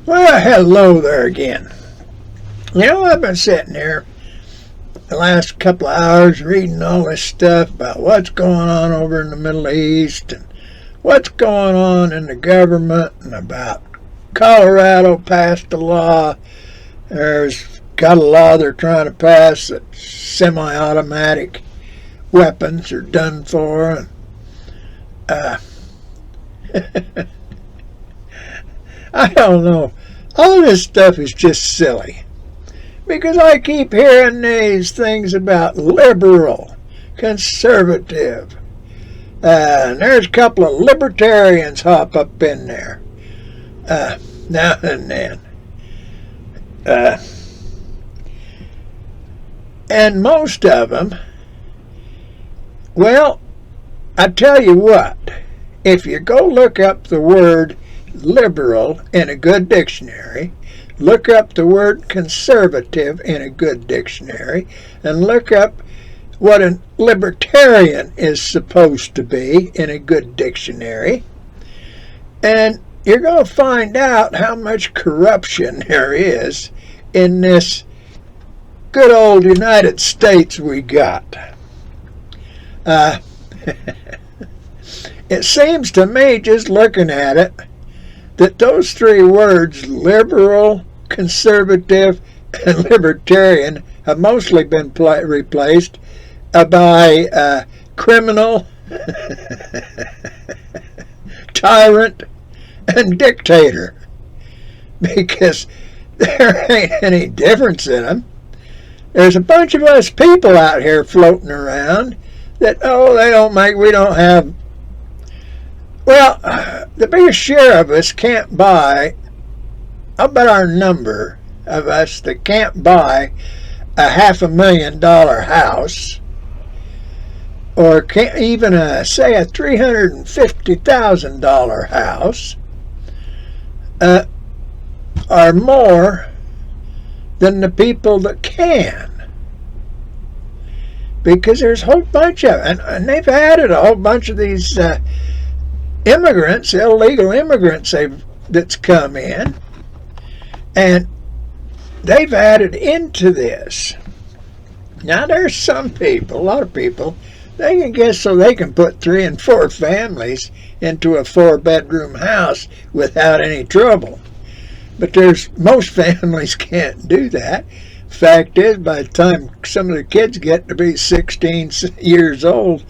Well, hello there again. I've been sitting here the last couple of hours reading all this stuff about what's going on over in the Middle East and what's going on in the government, and about Colorado passed a law. There's got a law they're trying to pass that semi-automatic weapons are done for. I don't know. All this stuff is just silly. Because I keep hearing these things about liberal, conservative. And there's a couple of libertarians hop up in there now and then. And most of them, well, I tell you what, if you go look up the word liberal in a good dictionary, look up the word conservative in a good dictionary, and look up what a libertarian is supposed to be in a good dictionary, and you're going to find out how much corruption there is in this good old United States we got. It seems to me, just looking at it, that those three words, liberal, conservative, and libertarian, have mostly been replaced by criminal, tyrant, and dictator, because there ain't any difference in them. There's a bunch of us people out here floating around that, we don't have. Well, the biggest share of us can't buy, I'll bet our number of us that can't buy a $500,000 house, or can't even, say, a $350,000 house, are more than the people that can. Because there's a whole bunch of, and they've added a whole bunch of these immigrants, illegal immigrants that's come in, and they've added into this. Now there's some people, a lot of people, they can guess so they can put 3 and 4 families into a 4-bedroom house without any trouble. But most families can't do that. Fact is, by the time some of the kids get to be 16 years old,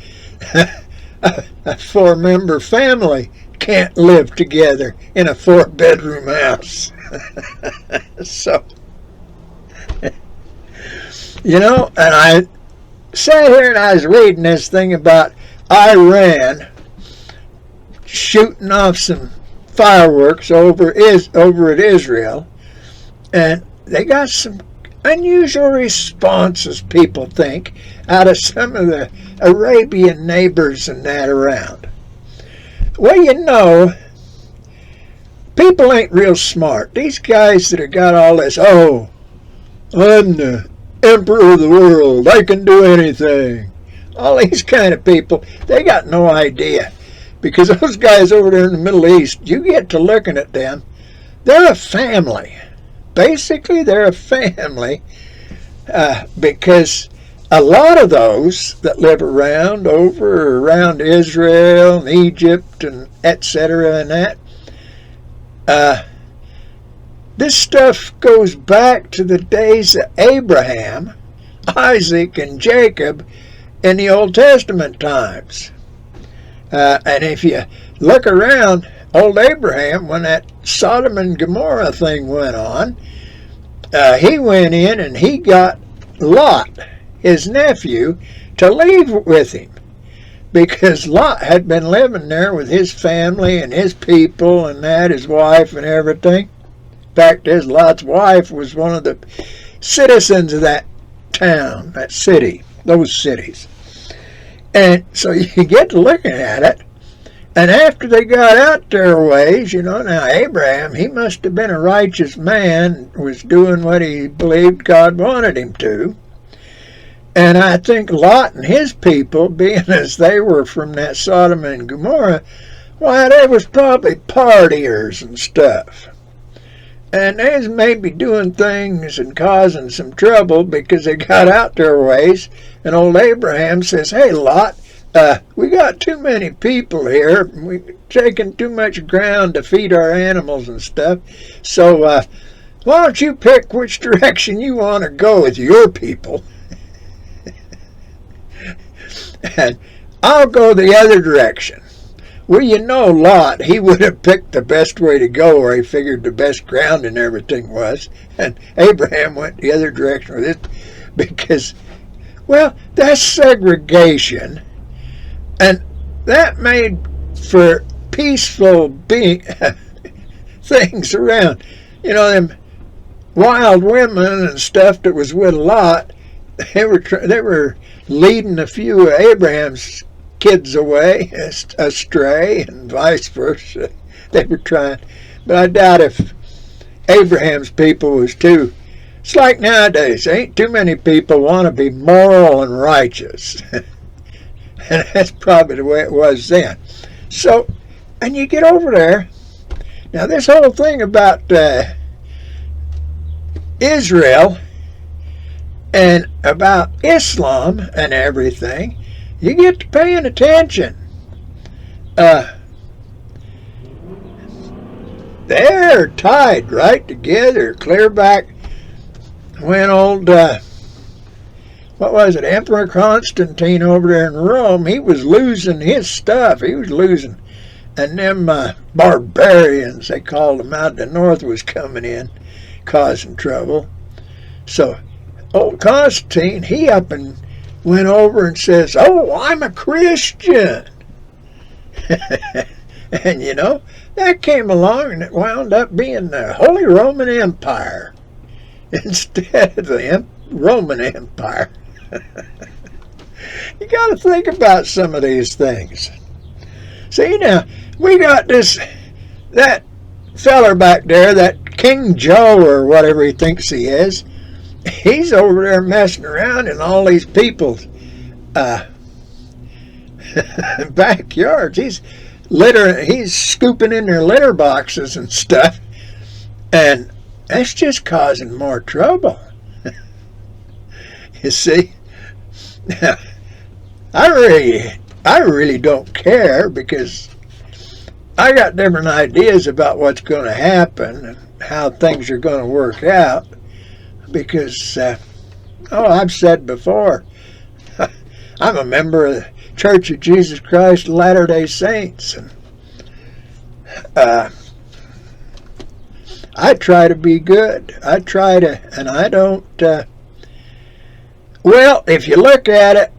a 4-member family can't live together in a 4-bedroom house. So, and I sat here and I was reading this thing about Iran shooting off some fireworks over at Israel, and they got some unusual responses, people think, out of some of the Arabian neighbors and that around. Well, people ain't real smart. These guys that have got all this, I'm the emperor of the world, I can do anything. All these kind of people, they got no idea. Because those guys over there in the Middle East, you get to looking at them, they're a family. Basically, they're a family, because a lot of those that live around Israel and Egypt and etc. and that, this stuff goes back to the days of Abraham, Isaac, and Jacob in the Old Testament times. And if you look around, old Abraham, when that Sodom and Gomorrah thing went on, he went in and he got Lot, his nephew, to leave with him, because Lot had been living there with his family and his people and that, his wife and everything. Fact is, Lot's wife was one of the citizens of that town, that city, those cities. And so you get to looking at it, and after they got out their ways, now Abraham, he must have been a righteous man, was doing what he believed God wanted him to. And I think Lot and his people, being as they were from that Sodom and Gomorrah, why, they was probably partiers and stuff. And they was maybe doing things and causing some trouble because they got out their ways. And old Abraham says, "Hey, Lot, we got too many people here. We're taking too much ground to feed our animals and stuff. So why don't you pick which direction you want to go with your people? And I'll go the other direction." Well, you know, Lot, he would have picked the best way to go where he figured the best ground and everything was. And Abraham went the other direction with it because, well, that's segregation. And that made for peaceful things around. You know, them wild women and stuff that was with Lot, they were leading a few of Abraham's kids away, astray, and vice versa. They were trying. But I doubt if Abraham's people was too. It's like nowadays, ain't too many people want to be moral and righteous. And that's probably the way it was then. So, and you get over there. Now, this whole thing about Israel and about Islam and everything, you get to paying attention. They're tied right together, clear back when old, what was it, Emperor Constantine over there in Rome, he was losing his stuff. He was losing. And them barbarians, they called them out of the north, was coming in, causing trouble. So old Constantine, he up and went over and says, "Oh, I'm a Christian." And you know, that came along and it wound up being the Holy Roman Empire instead of the Roman Empire. You got to think about some of these things. See, now, we got that feller back there, that King Joe or whatever he thinks he is. He's over there messing around in all these people's backyards. He's scooping in their litter boxes and stuff, and that's just causing more trouble. You see, I really don't care because I got different ideas about what's going to happen and how things are going to work out. Because, I've said before, I'm a member of the Church of Jesus Christ of Latter-day Saints. And I try to be good. I try to, and I don't, well, if you look at it,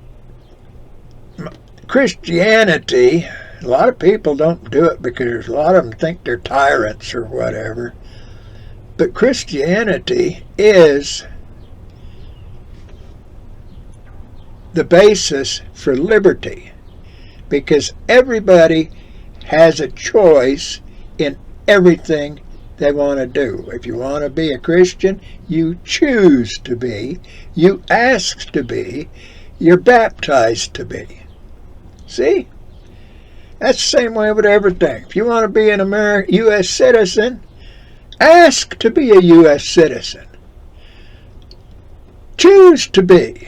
Christianity, a lot of people don't do it because a lot of them think they're tyrants or whatever. But Christianity is the basis for liberty because everybody has a choice in everything they want to do. If you want to be a Christian, you choose to be, you ask to be, you're baptized to be. See? That's the same way with everything. If you want to be an U.S. citizen, ask to be a U.S. citizen. Choose to be.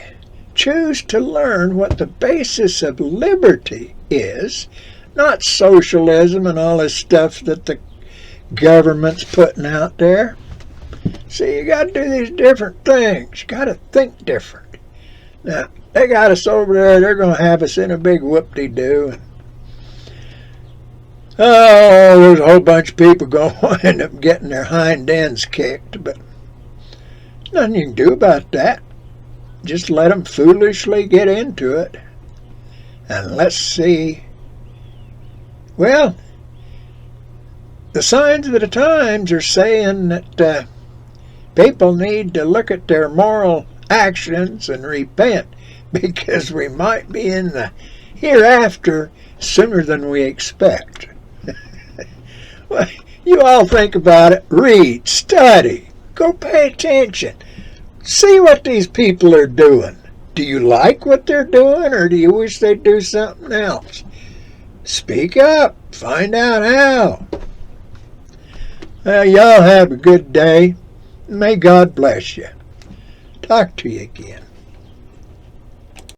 Choose to learn what the basis of liberty is, not socialism and all this stuff that the government's putting out there. See, you got to do these different things. You got to think different. Now, they got us over there. They're going to have us in a big whoop-de-doo. Oh, there's a whole bunch of people going to end up getting their hind ends kicked, but nothing you can do about that. Just let them foolishly get into it. And let's see. Well, the signs of the times are saying that people need to look at their moral actions and repent because we might be in the hereafter sooner than we expect. Well, you all think about it. Read, study, go pay attention. See what these people are doing. Do you like what they're doing, or do you wish they'd do something else? Speak up. Find out how. Well, y'all have a good day. May God bless you. Talk to you again.